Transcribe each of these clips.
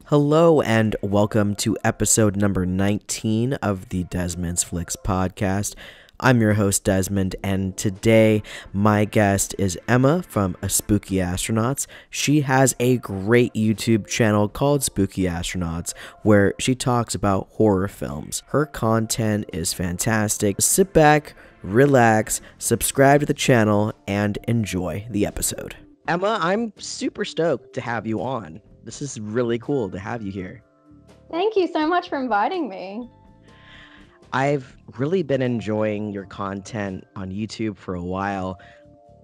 Hello and welcome to episode number 19 of the Desmond's Flicks podcast. I'm your host Desmond, and today my guest is Emma from A Spooky Astronauts. She has a great YouTube channel called Spooky Astronauts where she talks about horror films. Her content is fantastic. Sit back, relax, subscribe to the channel, and enjoy the episode. Emma, I'm super stoked to have you on. This is really cool to have you here. Thank you so much for inviting me. I've really been enjoying your content on YouTube for a while.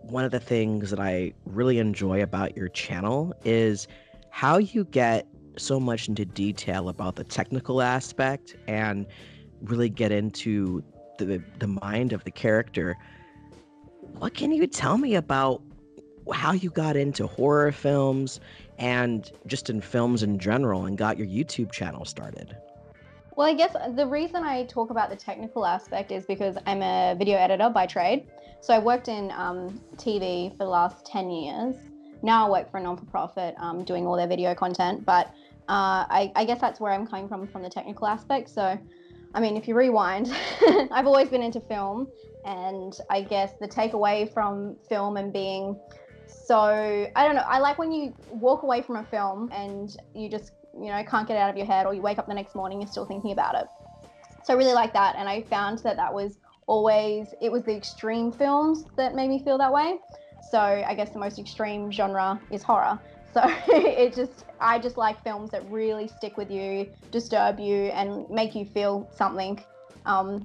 One of the things that I really enjoy about your channel is how you get so much into detail about the technical aspect and really get into the mind of the character. What can you tell me about how you got into horror films and just in films in general and got your YouTube channel started? Well, I guess the reason I talk about the technical aspect is because I'm a video editor by trade. So I worked in TV for the last 10 years. Now I work for a non-for-profit doing all their video content, but I guess that's where I'm coming from the technical aspect. So, I mean, if you rewind, I've always been into film, and I guess the takeaway from film and being so, I don't know, I like when you walk away from a film and you just, can't get it out of your head, or you wake up the next morning, you're still thinking about it. So I really like that. And I found that was it was the extreme films that made me feel that way. So I guess the most extreme genre is horror. So I just like films that really stick with you, disturb you, and make you feel something.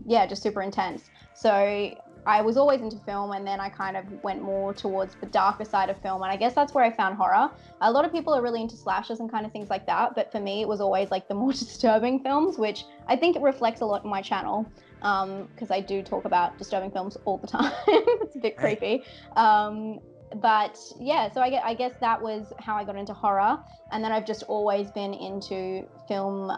Just super intense. So I was always into film, and then I kind of went more towards the darker side of film, and I guess that's where I found horror. A lot of people are really into slashers and kind of things like that, but for me it was always like the more disturbing films, which I think it reflects a lot in my channel, because I do talk about disturbing films all the time. It's a bit creepy. But yeah, so I guess that was how I got into horror, and then I've just always been into film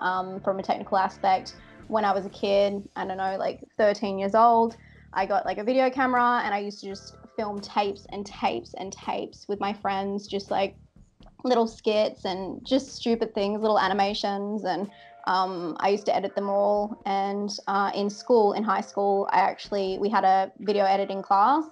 from a technical aspect. When I was a kid, I don't know, like 13 years old, I got like a video camera, and I used to just film tapes and tapes and tapes with my friends, just like little skits and just stupid things, little animations. And I used to edit them all. And in high school, we had a video editing class,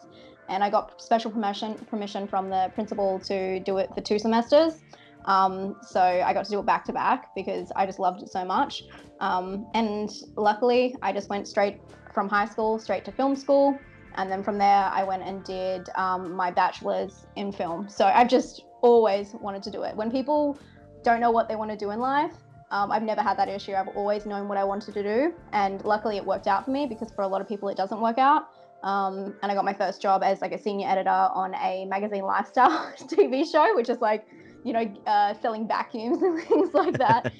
and I got special permission from the principal to do it for 2 semesters. So I got to do it back to back because I just loved it so much. And luckily I just went straight from high school straight to film school, and then from there I went and did my bachelor's in film. So I've just always wanted to do it. When people don't know what they want to do in life, I've never had that issue. I've always known what I wanted to do, and luckily it worked out for me, because for a lot of people it doesn't work out. And I got my first job as like a senior editor on a magazine lifestyle TV show, which is like, selling vacuums and things like that,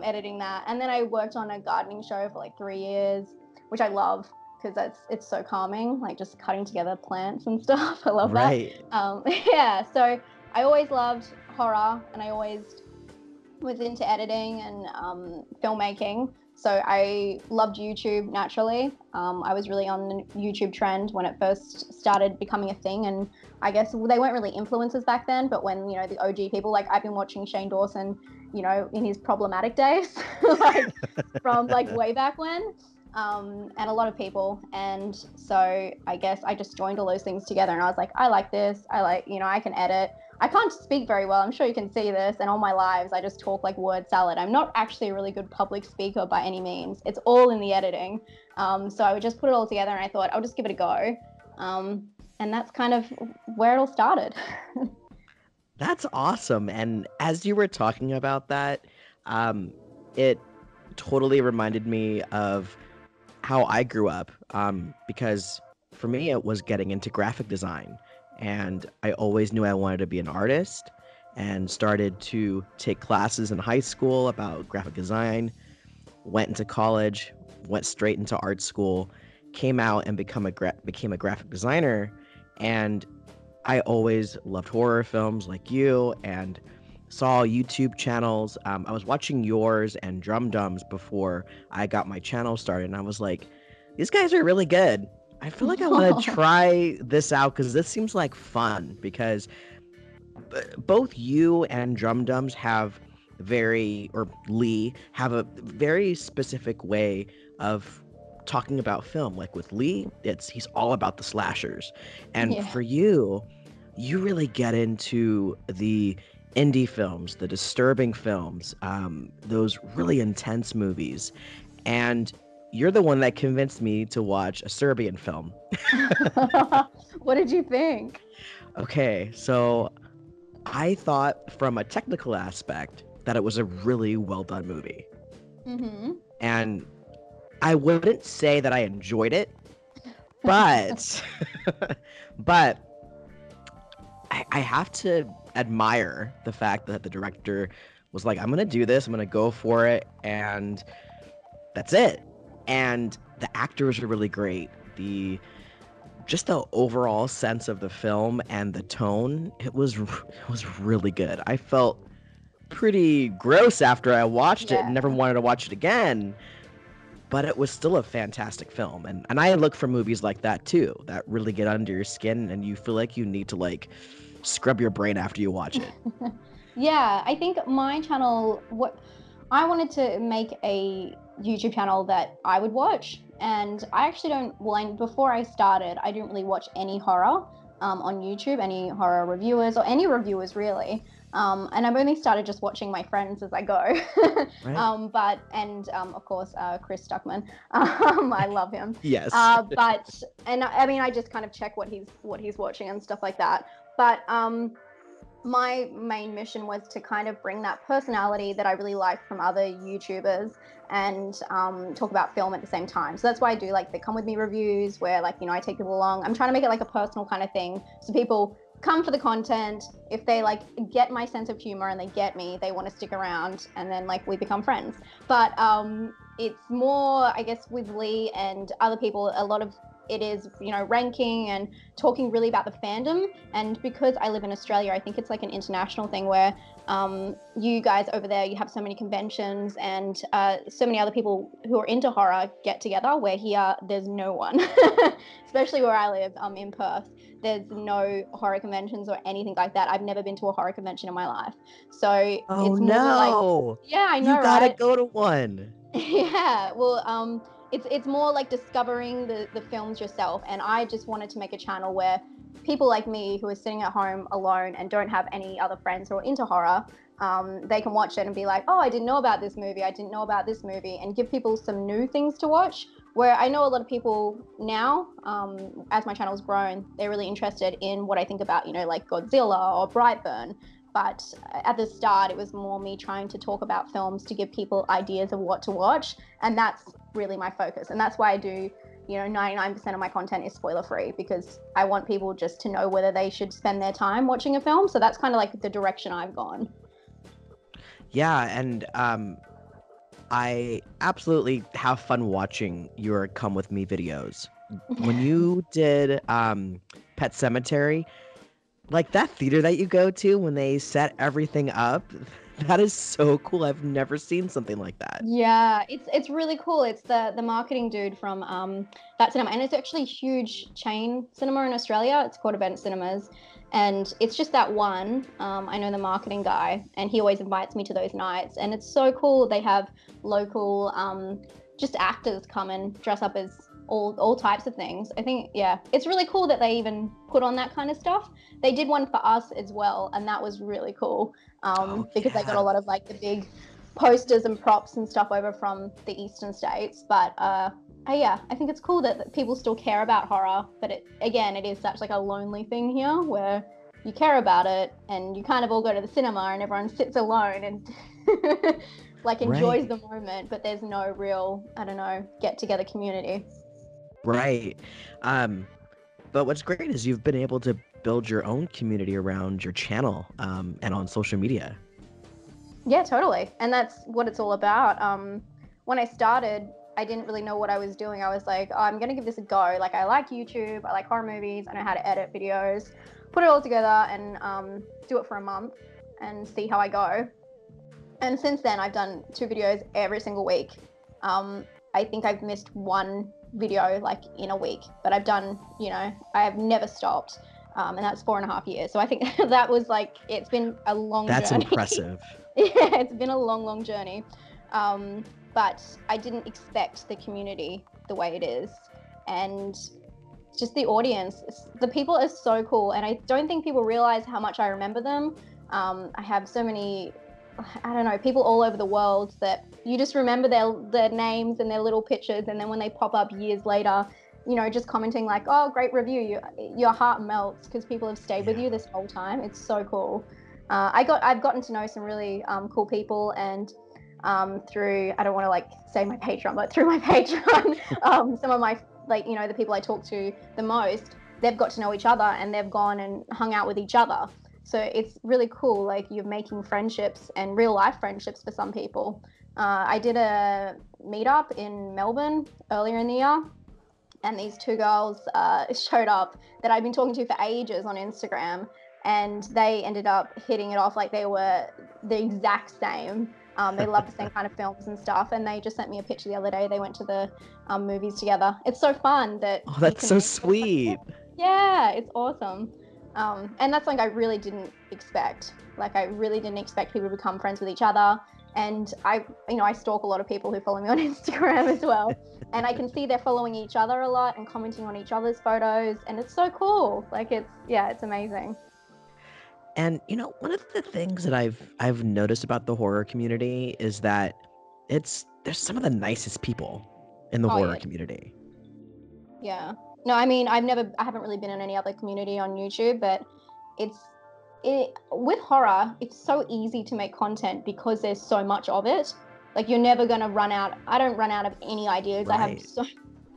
editing that. And then I worked on a gardening show for like 3 years, which I love because it's so calming, like just cutting together plants and stuff. I love that. So I always loved horror, and I always was into editing and filmmaking. So I loved YouTube naturally. I was really on the YouTube trend when it first started becoming a thing, and I guess they weren't really influencers back then, but when, the OG people, like I've been watching Shane Dawson, in his problematic days, like from like way back when, and a lot of people. And so I guess I just joined all those things together, and I was like, I like this. I like, I can edit. I can't speak very well. I'm sure you can see this. And all my lives, I just talk like word salad. I'm not actually a really good public speaker by any means. It's all in the editing. So I would just put it all together, and I thought I'll just give it a go. And that's kind of where it all started. That's awesome. And as you were talking about that, it totally reminded me of how I grew up, because for me, it was getting into graphic design. And I always knew I wanted to be an artist, and started to take classes in high school about graphic design, went into college, went straight into art school, came out and became a graphic designer. And I always loved horror films like you, and saw YouTube channels. I was watching yours and Drum Dum's before I got my channel started, and I was like, these guys are really good. I feel like I want to try this out, because this seems like fun, because both you and Drum Dums have Lee have a very specific way of talking about film. Like with Lee, he's all about the slashers. And Yeah. for you, you really get into the indie films, the disturbing films, those really intense movies. And you're the one that convinced me to watch a Serbian film. What did you think? Okay, so I thought from a technical aspect that it was a really well done movie. Mm-hmm. And I wouldn't say that I enjoyed it, but but I have to admire the fact that the director was like, I'm gonna do this, I'm gonna go for it, and that's it. And the actors are really great. The overall sense of the film and the tone, it was really good. I felt pretty gross after I watched it and Yeah. never wanted to watch it again. But it was still a fantastic film. And I look for movies like that too, that really get under your skin and you feel like you need to like scrub your brain after you watch it. Yeah, I think my channel, what I wanted to make a YouTube channel that I would watch. And I actually don't, well, before I started, I didn't really watch any horror on YouTube, any horror reviewers or any reviewers really. And I've only started just watching my friends as I go. Right? Of course, Chris Stuckman. I love him. Yes. I mean, I just kind of check what he's watching and stuff like that. But my main mission was to kind of bring that personality that I really liked from other YouTubers and talk about film at the same time. So that's why I do like the come with me reviews where like, I take people along. I'm trying to make it like a personal kind of thing. So people come for the content. If they like get my sense of humor and they get me, they want to stick around and then like we become friends. But it's more, I guess, with Lee and other people, a lot of it is, ranking and talking really about the fandom. And because I live in Australia, I think it's like an international thing where you guys over there, you have so many conventions and so many other people who are into horror get together, where here there's no one, especially where I live in Perth. There's no horror conventions or anything like that. I've never been to a horror convention in my life. So Oh it's more like, no. yeah, I You know, gotta right? go to one. Yeah, well, it's more like discovering the films yourself, and I just wanted to make a channel where people like me who are sitting at home alone and don't have any other friends who are into horror, they can watch it and be like, oh, I didn't know about this movie, I didn't know about this movie, and give people some new things to watch. Where I know a lot of people now, as my channel's grown, they're really interested in what I think about, like Godzilla or Brightburn. But at the start, it was more me trying to talk about films to give people ideas of what to watch. And that's really my focus. And that's why I do, 99% of my content is spoiler free, because I want people just to know whether they should spend their time watching a film. So that's kind of like the direction I've gone. Yeah, and I absolutely have fun watching your Come With Me videos. When you did Pet Cemetery, like that theater that you go to when they set everything up, that is so cool. I've never seen something like that. Yeah, it's really cool. It's the marketing dude from that cinema, and it's actually a huge chain cinema in Australia. It's called Event Cinemas, and it's just that one. I know the marketing guy, and he always invites me to those nights, and it's so cool. They have local just actors come and dress up as all types of things. I think, yeah, it's really cool that they even put on that kind of stuff. They did one for us as well, and that was really cool Oh because they got a yeah. lot of like the big posters and props and stuff over from the eastern states. But yeah, I think it's cool that people still care about horror, but it is such like a lonely thing here where you care about it and you kind of all go to the cinema and everyone sits alone and like enjoys Right. the moment, but there's no real, I don't know, get together community. Right. Um, but what's great is you've been able to build your own community around your channel and on social media. Yeah, totally. And that's what it's all about. When I started, I didn't really know what I was doing. I was like, oh, I'm going to give this a go. Like, I like YouTube, I like horror movies, I know how to edit videos, put it all together and do it for a month and see how I go. And since then, I've done 2 videos every single week. I think I've missed 1 video like in a week, but I've done, I have never stopped. and that's 4.5 years. So I think that was like, it's been a long That's journey. impressive. Yeah, it's been a long, long journey. But I didn't expect the community the way it is. And just the audience, the people are so cool. And I don't think people realize how much I remember them. I have so many, I don't know, people all over the world that you just remember their names and their little pictures. And then when they pop up years later, you know, just commenting like, oh, great review, your heart melts because people have stayed with you this whole time. It's so cool. I've gotten to know some really cool people, and through, I don't want to like say my Patreon, but through my Patreon, some of my, like, you know, the people I talk to the most, they've got to know each other and they've gone and hung out with each other. So it's really cool. Like, you're making friendships and real life friendships for some people. I did a meetup in Melbourne earlier in the year, and these two girls showed up that I've been talking to for ages on Instagram, and they ended up hitting it off like they were the exact same. They love the same kind of films and stuff, and they just sent me a picture the other day. They went to the movies together. It's so fun that Oh, you that's can so make those sweet. Yeah, it's awesome. And that's something I really didn't expect. Like, I really didn't expect people to become friends with each other. And I stalk a lot of people who follow me on Instagram as well. And I can see they're following each other a lot and commenting on each other's photos. And it's so cool. Like, it's amazing. And one of the things that I've noticed about the horror community is that there's some of the nicest people in the Oh, horror yeah. community. Yeah. No, I mean, I haven't really been in any other community on YouTube, but with horror, it's so easy to make content because there's so much of it. Like, you're never going to run out. I don't run out of any ideas. I have Right. so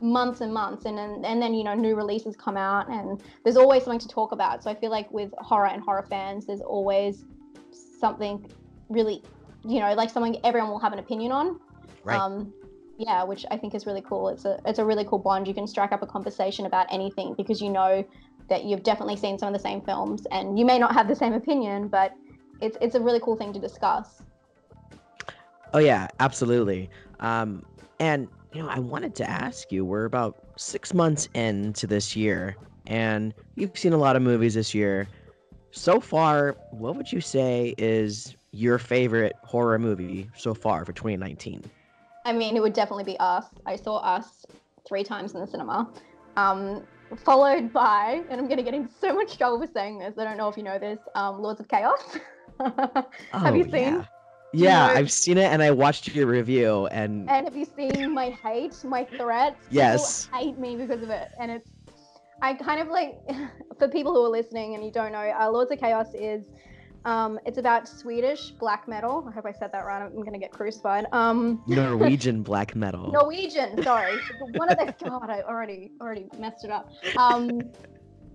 months and months, and then new releases come out, and there's always something to talk about. So I feel like with horror and horror fans, there's always something really, like something everyone will have an opinion on. Right. Yeah, which I think is really cool. It's a really cool bond. You can strike up a conversation about anything because you know that you've definitely seen some of the same films, and you may not have the same opinion, but it's a really cool thing to discuss. Oh yeah, absolutely. And I wanted to ask you, we're about 6 months into this year, and you've seen a lot of movies this year. So far, what would you say is your favorite horror movie so far for 2019? I mean, it would definitely be Us. I saw Us 3 times in the cinema. Followed by, and I'm going to get into so much trouble for saying this, I don't know if you know this, Lords of Chaos. Have Oh you seen? yeah. Do you Yeah, know? I've seen it and I watched your review and And have you seen my hate, my threats? yes. People hate me because of it. And I kind of like, for people who are listening and you don't know, Lords of Chaos is, it's about Swedish black metal. I hope I said that right. I'm going to get crucified. Norwegian black metal. Norwegian, sorry. One of the, God, I already messed it up.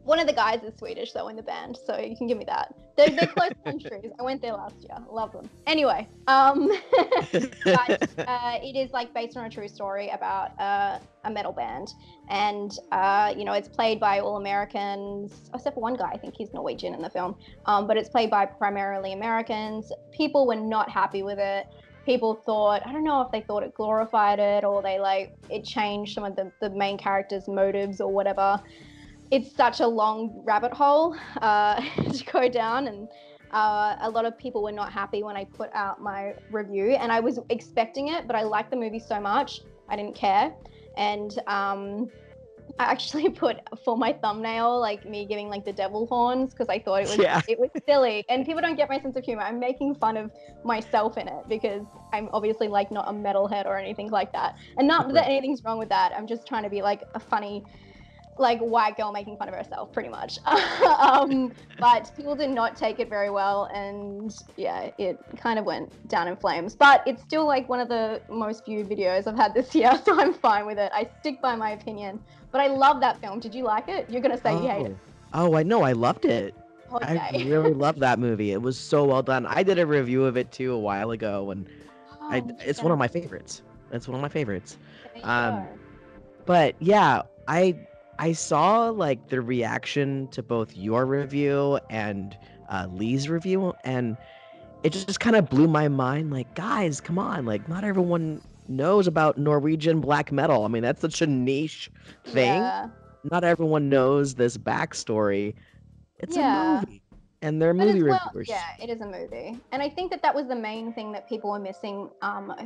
One of the guys is Swedish, though, in the band, so you can give me that. They're close countries. I went there last year. Love them. Anyway, but it is like based on a true story about a metal band, and it's played by all Americans, except for one guy. I think he's Norwegian in the film, but it's played by primarily Americans. People were not happy with it. People thought, I don't know if they thought it glorified it or it changed some of the main characters' motives or whatever. It's such a long rabbit hole to go down, and a lot of people were not happy when I put out my review, and I was expecting it, but I liked the movie so much I didn't care. And I actually put for my thumbnail like me giving like the devil horns because I thought it was silly, and people don't get my sense of humor. I'm making fun of myself in it because I'm obviously like not a metalhead or anything like that, and not that anything's wrong with that. I'm just trying to be like a funny, like, white girl making fun of herself, pretty much. But people did not take it very well, and yeah, it kind of went down in flames. But it's still like one of the most viewed videos I've had this year, so I'm fine with it. I stick by my opinion. But I love that film. Did you like it? You're gonna say you hate it. Oh, I know. I loved it. Okay. I really love that movie. It was so well done. I did a review of it too a while ago, and it's one of my favorites. It's one of my favorites. But yeah, I saw like the reaction to both your review and Lee's review, and it just kind of blew my mind. Like, guys, come on! Like, not everyone knows about Norwegian black metal. I mean, that's such a niche thing. Yeah. Not everyone knows this backstory. It's a Yeah. movie, and they're But movie as well, yeah, reviewers. it is a movie. And I think that that was the main thing that people were missing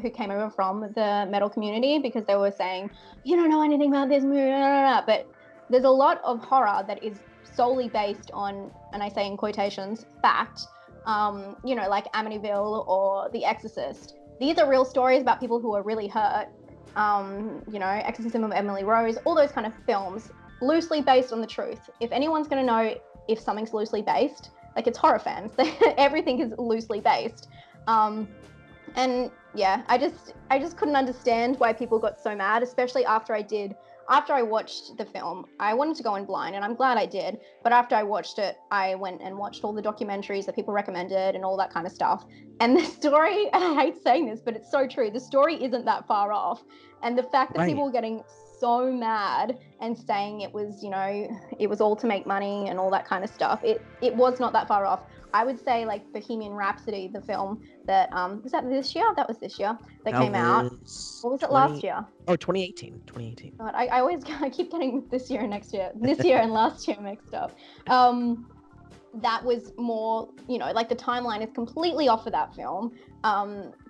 who came over from the metal community, because they were saying, you don't know anything about this movie, blah, blah, blah. But there's a lot of horror that is solely based on, and I say in quotations, fact, like Amityville or The Exorcist. These are real stories about people who are really hurt. Exorcism of Emily Rose, all those kind of films, loosely based on the truth. If anyone's going to know if something's loosely based, like, it's horror fans. Everything is loosely based. And yeah, I just couldn't understand why people got so mad, especially after I watched the film. I wanted to go in blind, and I'm glad I did. But after I watched it, I went and watched all the documentaries that people recommended and all that kind of stuff. And the story, and I hate saying this, but it's so true, the story isn't that far off. And the fact that people Right. were getting so mad and saying it was all to make money and all that kind of stuff, it was not that far off. I would say, like, Bohemian Rhapsody, the film that was that this year? That was this year that That came out. was Or was it last 20. year? Oh, 2018. 2018. God, I always I keep getting this year and this year and last year mixed up. That was more, like, the timeline is completely off of that film.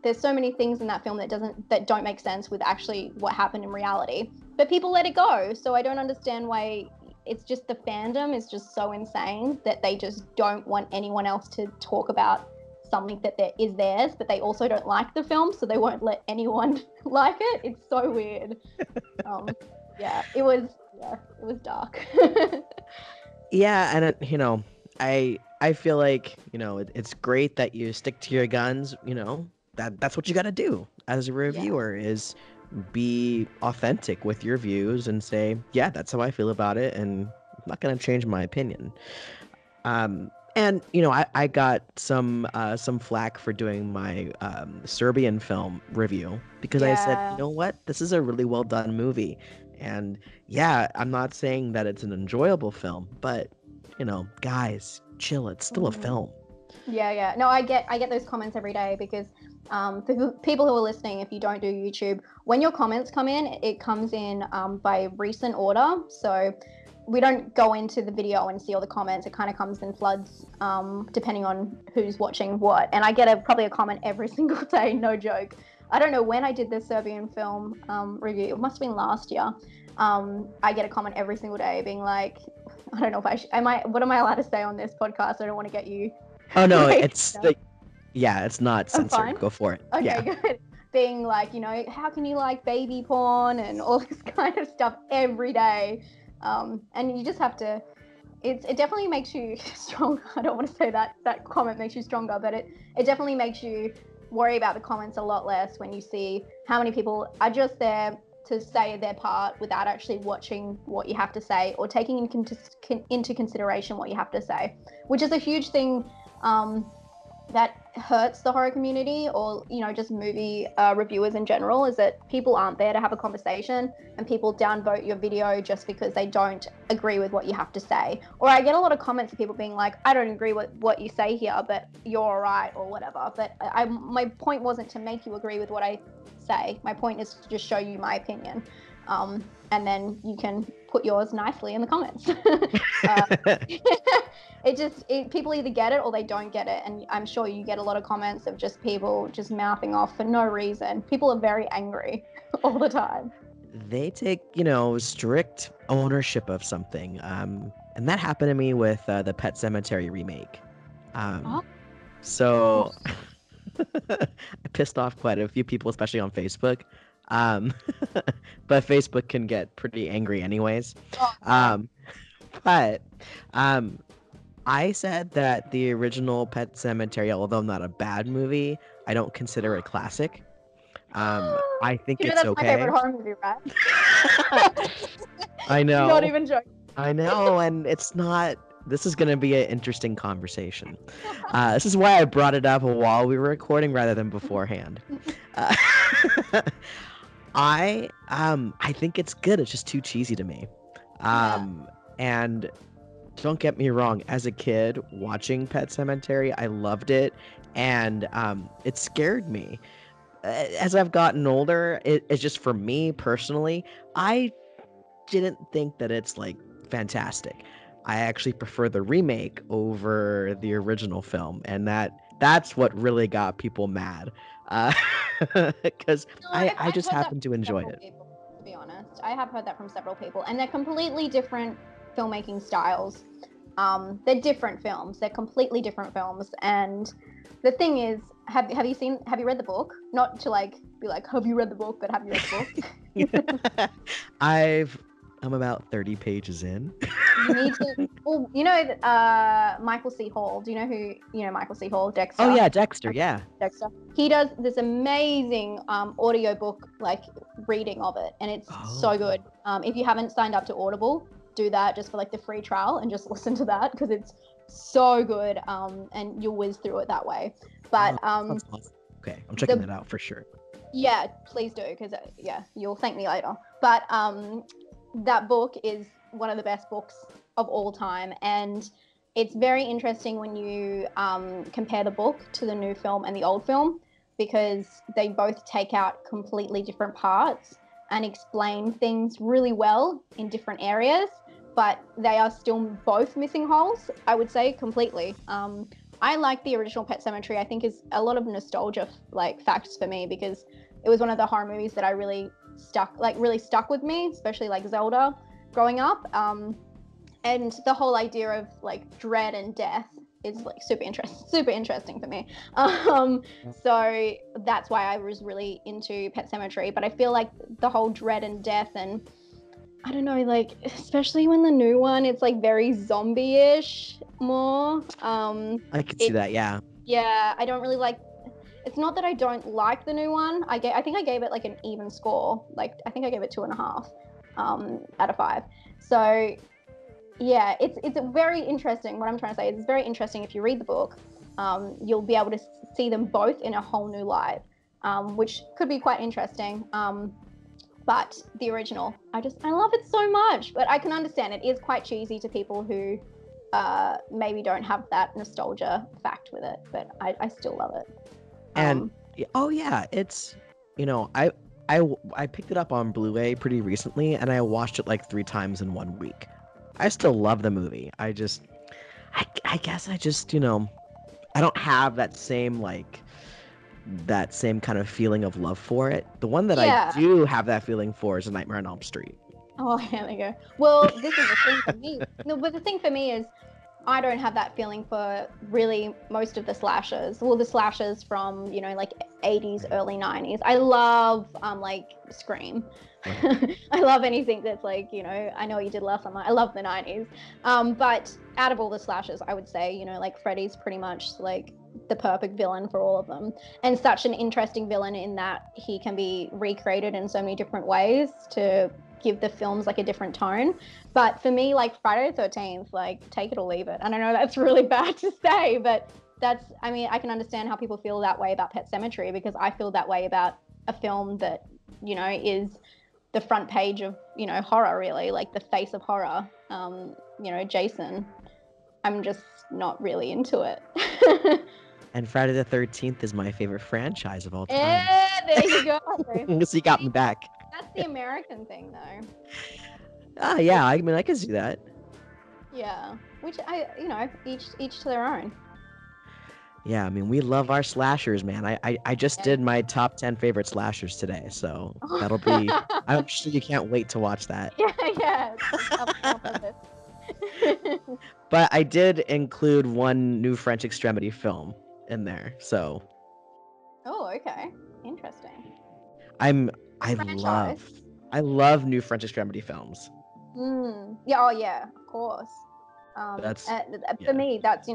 There's so many things in that film that don't make sense with actually what happened in reality, but people let it go. So I don't understand why. It's just the fandom is just so insane that they just don't want anyone else to talk about something that is theirs, but they also don't like the film, so they won't let anyone like it. It's so weird. Yeah, it was dark. Yeah, and I feel like it's great that you stick to your guns. That's what you got to do as a Yeah. reviewer, is be authentic with your views and say, yeah, that's how I feel about it, and I'm not gonna change my opinion. And I got some flack for doing my Serbian film review, because I said, you Yeah. know what, this is a really well done movie, and yeah, I'm not saying that it's an enjoyable film, but guys, chill, it's still a Mhm. film. Yeah. No, I get those comments every day, because for people who are listening, if you don't do YouTube, when your comments come in, it comes in by recent order. So we don't go into the video and see all the comments. It kind of comes in floods, depending on who's watching what. And I get probably a comment every single day, no joke. I don't know when I did the Serbian film review. It must have been last year. I get a comment every single day being like, I don't know if what am I allowed to say on this podcast? I don't want to get you Oh no, like, it's like, yeah, it's not I'm censored. fine. Go for it. Okay, Yeah. good. Being like, how can you like baby porn and all this kind of stuff every day? And you just have to. It definitely makes you stronger. I don't want to say that comment makes you stronger, but it definitely makes you worry about the comments a lot less when you see how many people are just there to say their part without actually watching what you have to say or taking into consideration what you have to say, which is a huge thing. That hurts the horror community, or just movie reviewers in general, is that people aren't there to have a conversation, and people downvote your video just because they don't agree with what you have to say. Or I get a lot of comments of people being like, I don't agree with what you say here, but you're all right, or whatever. But my point wasn't to make you agree with what I say. My point is to just show you my opinion, and then you can put yours nicely in the comments. People either get it or they don't get it, and I'm sure you get a lot of comments of just people just mouthing off for no reason. People are very angry all the time. They take strict ownership of something, and that happened to me with the Pet Cemetery remake. Oh, So I pissed off quite a few people, especially on Facebook. Um, but Facebook can get pretty angry anyways. oh yeah. Um, but um, I said that the original Pet Cemetery, although not a bad movie, I don't consider it classic. I think You know it's that's my favorite okay. horror movie, right? I Not know, even joking. I know, and it's not. This is going to be an interesting conversation. This is why I brought it up while we were recording rather than beforehand. Uh, I think it's good. It's just too cheesy to me. Yeah. And don't get me wrong, as a kid watching Pet Cemetery, I loved it, and it scared me. As I've gotten older, it's just, for me personally, I didn't think that it's like fantastic. I actually prefer the remake over the original film, and that's what really got people mad, because No, I I've just heard that happen to from enjoy several it. people, to be honest. I have heard that from several people, and they're completely different filmmaking styles. They're different films. They're completely different films. And the thing is, have you read the book? Not to like be like, have you read the book? But have you read the book? I've I'm about 30 pages in. You need to. Well, you know, Michael C. Hall. Do you know Michael C. Hall, Oh Dexter? yeah, Dexter, yeah. Dexter. He does this amazing audiobook like reading of it, and it's so Oh. good. If you haven't signed up to Audible, do that just for like the free trial and just listen to that because it's so good. And you'll whiz through it that way. But Sounds awesome. Okay, I'm checking that out for sure. yeah, please do because yeah, you'll thank me later. But that book is one of the best books of all time, and it's very interesting when you compare the book to the new film and the old film because they both take out completely different parts and explain things really well in different areas, but they are still both missing holes, I would say, completely. I like the original Pet Sematary. I think is a lot of nostalgia like facts for me because it was one of the horror movies that I really stuck with me, especially like Zelda growing up. And the whole idea of like dread and death is like super interesting for me. So that's why I was really into Pet Sematary. But I feel like the whole dread and death, and I don't know, like especially when the new one, it's like very zombie-ish more. I could see It that, yeah. Yeah, I don't really like. It's not that I don't like the new one. I think I gave it like an even score. Like I think I gave it 2.5 out of 5. So yeah, it's very interesting. What I'm trying to say is it's very interesting. If you read the book, you'll be able to see them both in a whole new light, which could be quite interesting. But the original, I love it so much. But I can understand it is quite cheesy to people who maybe don't have that nostalgia fact with it. But I still love it. And oh yeah, it's I picked it up on Blu-ray pretty recently, and I watched it like 3 times in 1 week. I still love the movie. I guess I just I don't have that same kind of feeling of love for it. The one that I Yeah. do have that feeling for is A Nightmare on Elm Street. Oh, there we go. Well, this is the thing for me. No, but the thing for me is I don't have that feeling for really most of the slashers. Well, the slashers from, like 80s, early 90s. I love like Scream. I love anything that's like, I know what you did last summer. I love the 90s. But out of all the slashers, I would say, like Freddy's pretty much like the perfect villain for all of them. And such an interesting villain in that he can be recreated in so many different ways to give the films like a different tone. But for me, like Friday the 13th, like take it or leave it. And I know that's really bad to say, but I can understand how people feel that way about Pet Sematary because I feel that way about a film that, is the front page of, horror really, like the face of horror. Jason, I'm just not really into it. And Friday the 13th is my favorite franchise of all time. Yeah, there you go. So you got me back. That's the American thing though. Ah, yeah, I mean, I can see that. Yeah, which each to their own. Yeah, I mean, we love our slashers, man. I just did my top 10 favorite slashers today, so that'll be. I'm sure you can't wait to watch that. Yeah. But I did include one new French Extremity film in there, so. Oh, okay, interesting. I love new French Extremity films. Yeah. Oh, yeah. Of course. That's for me. That's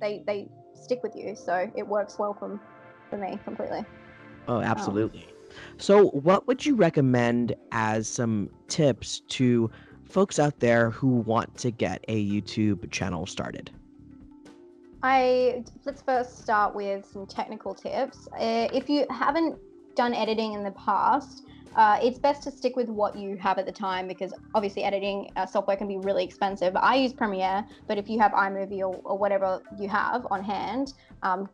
they stick with you, so it works well for me completely. Oh, absolutely. So, what would you recommend as some tips to folks out there who want to get a YouTube channel started? Let's first start with some technical tips. If you haven't done editing in the past, it's best to stick with what you have at the time, because obviously editing software can be really expensive. I use Premiere, but if you have iMovie or whatever you have on hand,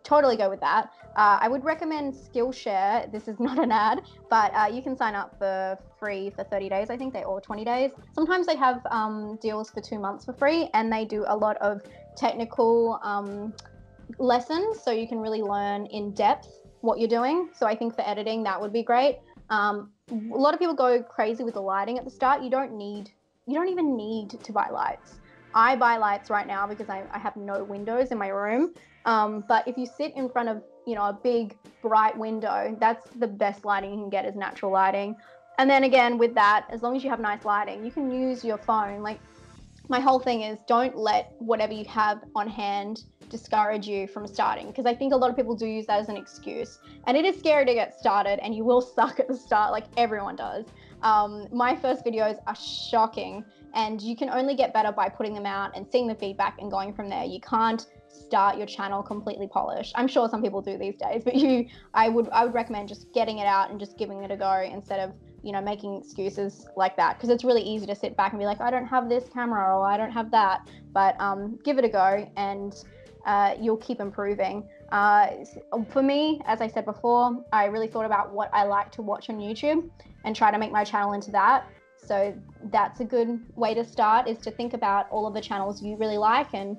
totally go with that. I would recommend Skillshare. This is not an ad, but you can sign up for free for 30 days, I think, or 20 days. Sometimes they have deals for 2 months for free, and they do a lot of technical lessons, so you can really learn in depth what you're doing. So I think for editing, that would be great. A lot of people go crazy with the lighting at the start. You don't even need to buy lights. I buy lights right now because I have no windows in my room. But if you sit in front of, a big bright window, that's the best lighting you can get, is natural lighting. And then again, with that, as long as you have nice lighting, you can use your phone. Like, my whole thing is, don't let whatever you have on hand discourage you from starting, because I think a lot of people do use that as an excuse, and it is scary to get started, and you will suck at the start, like everyone does. My first videos are shocking, and you can only get better by putting them out and seeing the feedback and going from there. You can't start your channel completely polished. I'm sure some people do these days, but I would recommend just getting it out and just giving it a go, instead of making excuses like that, because it's really easy to sit back and be like, I don't have this camera, or I don't have that. But give it a go, and you'll keep improving. For me, as I said before, I really thought about what I like to watch on YouTube and try to make my channel into that. So that's a good way to start, is to think about all of the channels you really like and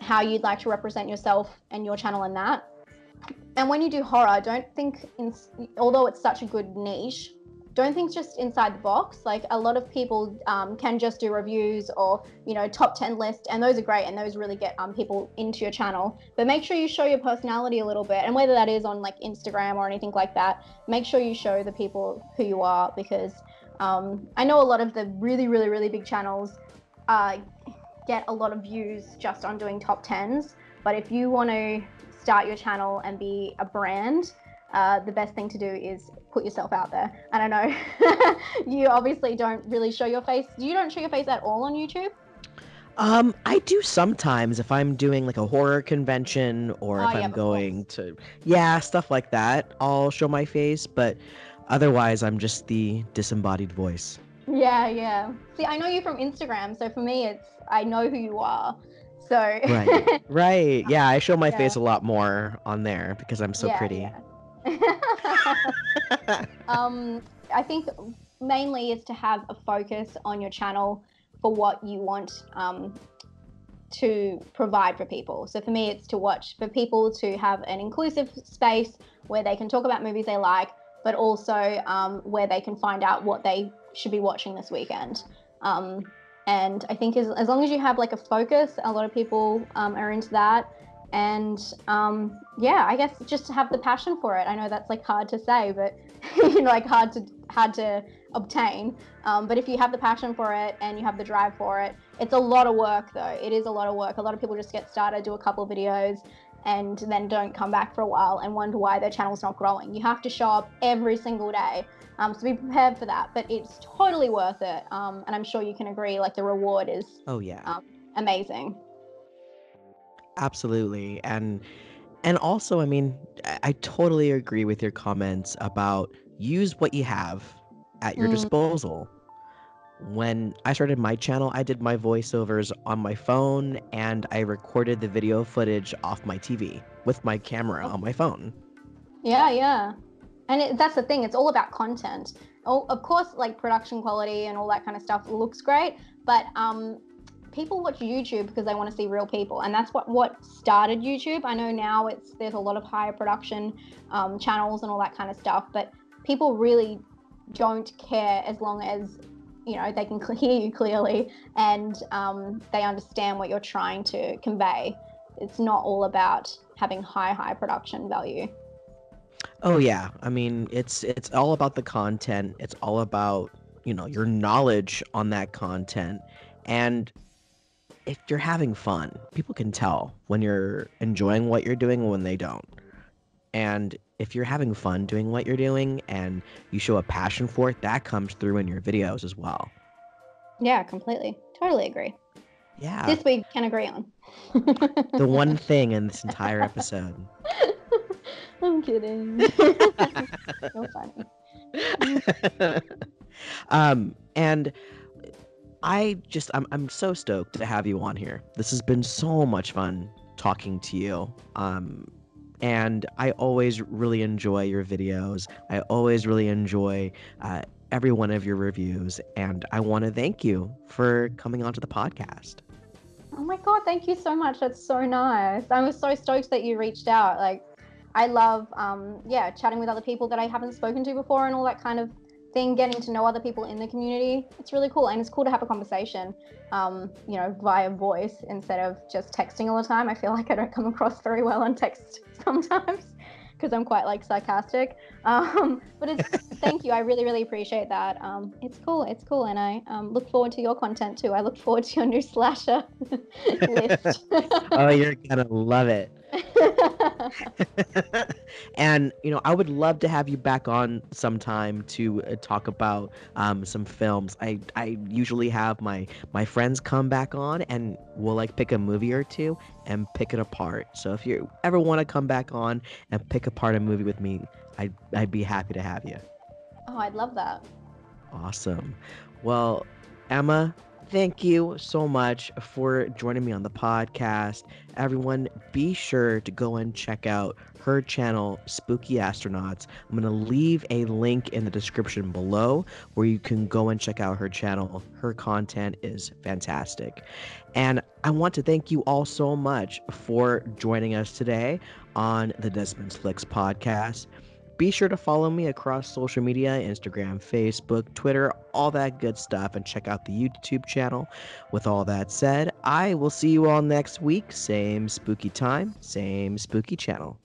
how you'd like to represent yourself and your channel in that. And when you do horror, don't think, although it's such a good niche, don't think just inside the box. Like, a lot of people can just do reviews or top 10 list, and those are great, and those really get people into your channel. But make sure you show your personality a little bit, and whether that is on like Instagram or anything like that, make sure you show the people who you are, because I know a lot of the really, really, really big channels get a lot of views just on doing top 10s. But if you want to start your channel and be a brand, the best thing to do is put yourself out there. And I know you obviously don't really show your face. You don't show your face at all on YouTube? I do sometimes if I'm doing like a horror convention, or if Yeah, I'm of going course. to, yeah, stuff like that. I'll show my face, but otherwise I'm just the disembodied voice. Yeah. See, I know you from Instagram, so for me, I know who you are. So Right. Right. Yeah, I show my yeah, face a lot more on there because I'm so pretty. yeah. I think mainly is to have a focus on your channel for what you want to provide for people. So for me, it's for people to have an inclusive space where they can talk about movies they like, but also where they can find out what they should be watching this weekend. And I think as long as you have like a focus, a lot of people are into that. And yeah, I guess just to have the passion for it. I know that's like hard to say, but like hard to obtain. But if you have the passion for it and you have the drive for it, it's a lot of work though. It is a lot of work. A lot of people just get started, do a couple of videos, and then don't come back for a while and wonder why their channel's not growing. You have to show up every single day. So be prepared for that, but it's totally worth it. And I'm sure you can agree, like the reward is Oh yeah. amazing. Absolutely. And also, I mean, I totally agree with your comments about use what you have at your Mm, disposal. When I started my channel, I did my voiceovers on my phone, and I recorded the video footage off my TV with my camera on my phone. yeah. And that's the thing, it's all about content. Oh, of course, like production quality and all that kind of stuff looks great, but people watch YouTube because they want to see real people, and that's what started YouTube. I know now there's a lot of higher production channels and all that kind of stuff, but people really don't care as long as they can hear you clearly, and they understand what you're trying to convey. It's not all about having high production value. Oh yeah, I mean, it's all about the content. It's all about, your knowledge on that content. And if you're having fun, people can tell when you're enjoying what you're doing and when they don't. And if you're having fun doing what you're doing and you show a passion for it, that comes through in your videos as well. Yeah, completely. Totally agree. Yeah, This we can agree on. the one thing in this entire episode. I'm kidding. You're funny. And I'm so stoked to have you on here. This has been so much fun talking to you. And I always really enjoy your videos. I always really enjoy every one of your reviews, and I want to thank you for coming onto the podcast. Oh my God, thank you so much. That's so nice. I was so stoked that you reached out. Like, I love, chatting with other people that I haven't spoken to before and all that kind of thing, getting to know other people in the community. It's really cool. And it's cool to have a conversation, via voice instead of just texting all the time. I feel like I don't come across very well on text sometimes because I'm quite like sarcastic. But thank you. I really, really appreciate that. It's cool. And I look forward to your content too. I look forward to your new slasher list. Oh, you're gonna love it. And I would love to have you back on sometime to talk about some films. I usually have my friends come back on, and we'll like pick a movie or two and pick it apart. So if you ever want to come back on and pick apart a movie with me, I'd be happy to have you. Oh, I'd love that. Awesome. Well, Emma, thank you so much for joining me on the podcast. Everyone, be sure to go and check out her channel, Spooky Astronauts. I'm going to leave a link in the description below where you can go and check out her channel. Her content is fantastic. And I want to thank you all so much for joining us today on the Desmond Slicks podcast. Be sure to follow me across social media, Instagram, Facebook, Twitter, all that good stuff, and check out the YouTube channel. With all that said, I will see you all next week. Same spooky time, same spooky channel.